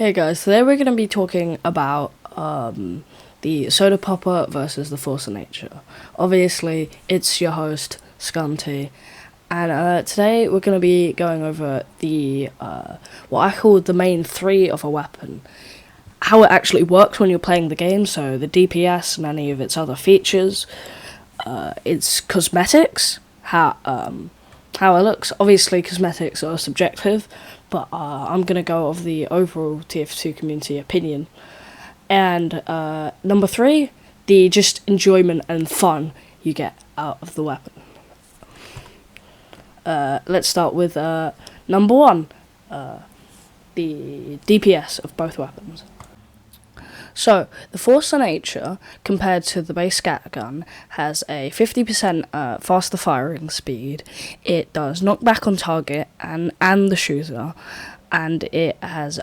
Hey guys, today we're going to be talking about the soda popper versus the force of nature. Obviously, it's your host, Scunty, and today we're going to be going over the what I call the main three of a weapon. How it actually works when you're playing the game, so the DPS and any of its other features. Its cosmetics, how it looks. Obviously, cosmetics are subjective, but I'm going to go over the overall Tf2 community opinion. And number three, the just enjoyment and fun you get out of the weapon. Let's start with number one, the DPS of both weapons. So, the Force of Nature, compared to the base scattergun, has a 50% faster firing speed. It does knockback on target and the shooter, and it has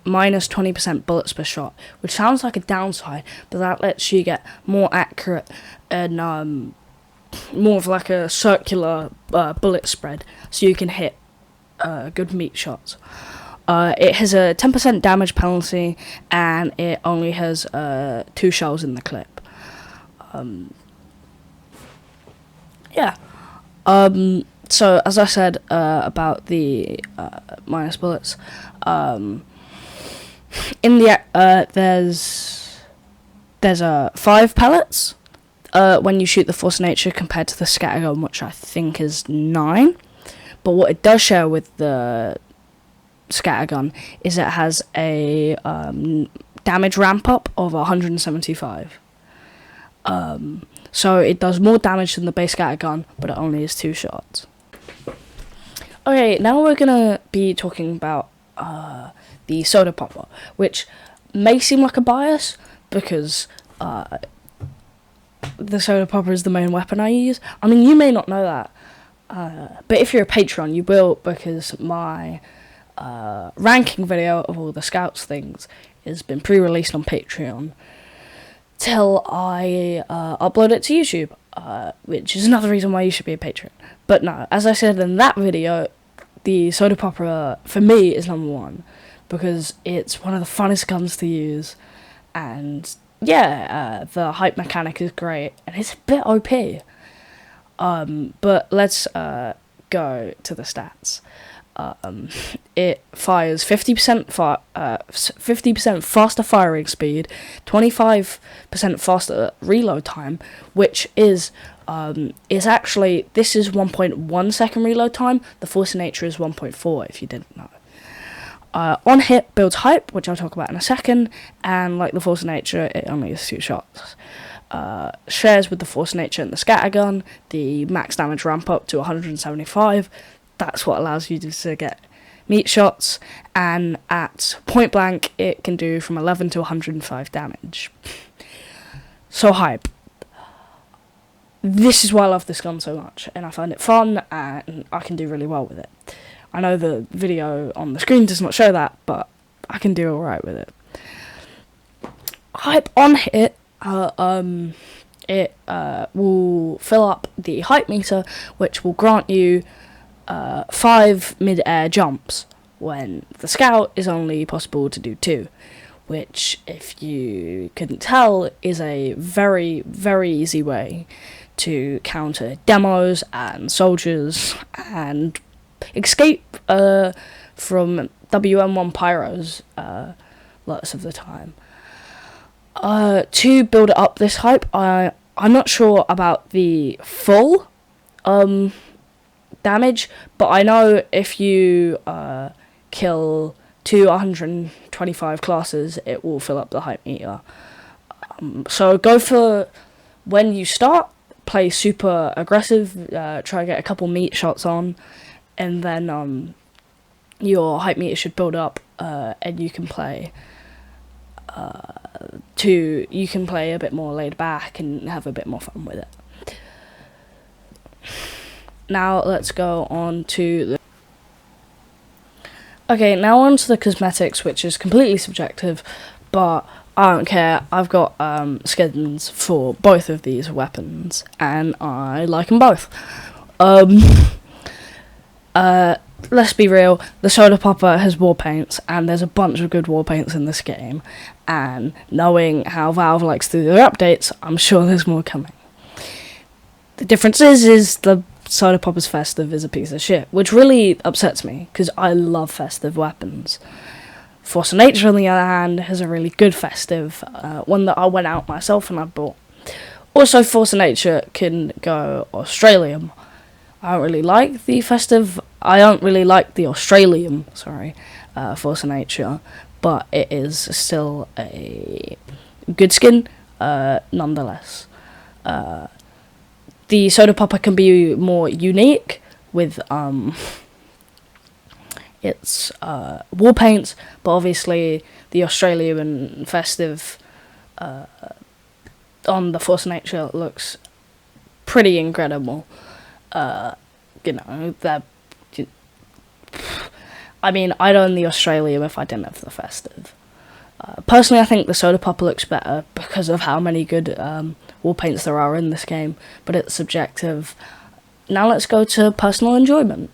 minus 20% bullets per shot, which sounds like a downside, but that lets you get more accurate and more of like a circular bullet spread, so you can hit good meat shots. It has a 10% damage penalty, and it only has 2 shells in the clip. So, as I said about the minus bullets, in the there's 5 pellets when you shoot the Force of Nature compared to the scattergun, which I think is 9. But what it does share with the scattergun is it has a damage ramp up of 175. So it does more damage than the base scattergun, but it only has 2 shots. Okay, now we're gonna be talking about the soda popper, which may seem like a bias because the soda popper is the main weapon I use. I mean, you may not know that, but if you're a patron, you will, because my ranking video of all the scouts things has been pre-released on Patreon till I upload it to YouTube, which is another reason why you should be a patron. But no, as I said in that video, the soda popper for me is number 1 because it's one of the funnest guns to use, and yeah, the hype mechanic is great and it's a bit OP. But let's go to the stats. It fires 50% faster firing speed, 25% faster reload time, which is actually, this is 1.1 second reload time. The Force of Nature is 1.4, if you didn't know. On hit builds hype, which I'll talk about in a second, and like the Force of Nature, it only has 2 shots. Shares with the Force of Nature and the scattergun, the max damage ramp up to 175. That's what allows you to get meat shots, and at point blank it can do from 11 to 105 damage. So hype. This is why I love this gun so much, and I find it fun, and I can do really well with it. I know the video on the screen does not show that, but I can do alright with it. Hype on hit, it will fill up the hype meter, which will grant you 5 mid-air jumps, when the scout is only possible to do 2, which, if you couldn't tell, is a very, very easy way to counter demos and soldiers and escape from WM1 pyros lots of the time. To build up this hype, I'm not sure about the full damage, but I know if you kill 225 classes, it will fill up the hype meter. So go for, when you start, play super aggressive, try to get a couple meat shots on, and then your hype meter should build up, and you can play a bit more laid back and have a bit more fun with it. Now let's go on to the cosmetics, which is completely subjective, but I don't care. I've got skins for both of these weapons, and I like them both. let's be real, the Soda Popper has war paints, and there's a bunch of good war paints in this game, and knowing how Valve likes to do their updates, I'm sure there's more coming. The difference is the Soda Popper's Festive is a piece of shit, which really upsets me, because I love festive weapons. Force of Nature, on the other hand, has a really good festive, one that I went out myself and I bought. Also, Force of Nature can go Australium. I don't really like the Australium, Force of Nature, but it is still a good skin, nonetheless. The Soda Popper can be more unique with its war paints, but obviously the Australium and festive on the Force of Nature looks pretty incredible. I'd own the Australium if I didn't have the festive. Personally, I think the Soda Popper looks better because of how many good war paints there are in this game, but it's subjective. Now let's go to personal enjoyment.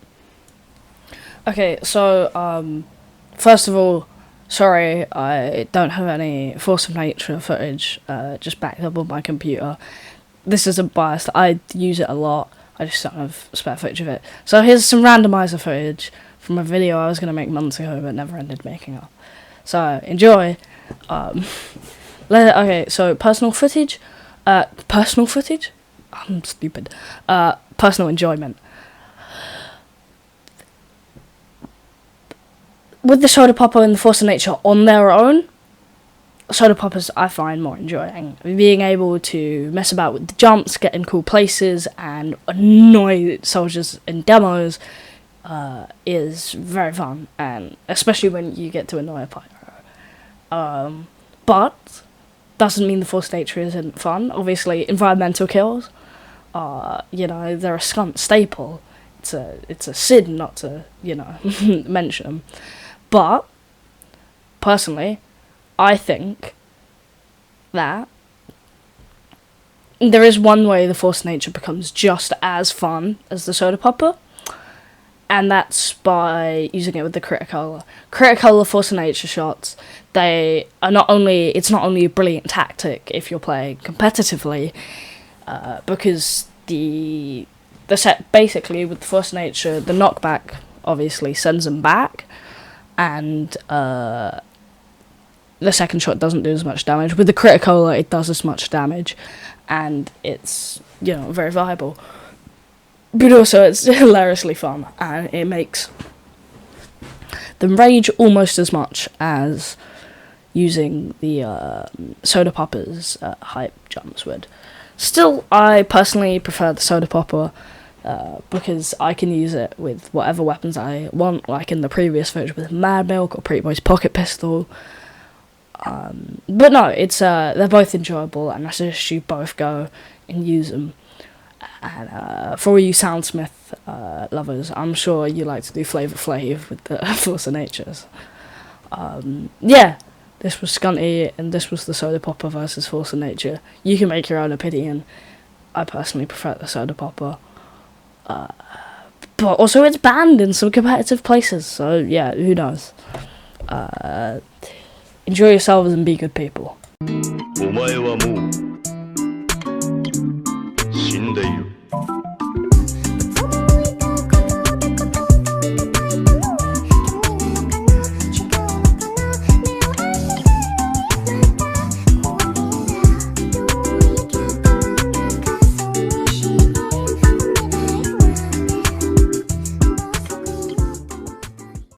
Okay, so, first of all, sorry, I don't have any Force of Nature footage, just backed up on my computer. This isn't biased, I use it a lot, I just don't have spare footage of it. So here's some randomizer footage from a video I was going to make months ago, but never ended making up. So, enjoy. Okay, so personal footage? Personal footage? I'm stupid. Personal enjoyment. With the Soda Popper and the Force of Nature on their own, Soda Poppers I find more enjoying. Being able to mess about with the jumps, get in cool places, and annoy soldiers in demos is very fun, and especially when you get to annoy a pyro. But doesn't mean the Force of Nature isn't fun. Obviously, environmental kills, they're a skunt staple. It's a sin not to, mention them. But, personally, I think that there is one way the Force of Nature becomes just as fun as the Soda Popper, and that's by using it with the Criticola. Criticola Force of Nature shots, it's not only a brilliant tactic if you're playing competitively, because the set, basically, with the Force of Nature, the knockback obviously sends them back, and the second shot doesn't do as much damage. With the Criticola, it does as much damage, and it's, very viable. But also, it's hilariously fun, and it makes them rage almost as much as using the Soda Popper's hype jumps would. Still, I personally prefer the Soda Popper, because I can use it with whatever weapons I want, like in the previous footage with Mad Milk or Pretty Boy's pocket pistol. But no, it's they're both enjoyable, and I suggest you both go and use them. And for all you Soundsmith lovers, I'm sure you like to do Flavor Flav with the Force of Natures. This was Scunty, and this was the Soda Popper versus Force of Nature. You can make your own opinion. I personally prefer the Soda Popper. But also it's banned in some competitive places, so yeah, who knows. Enjoy yourselves and be good people.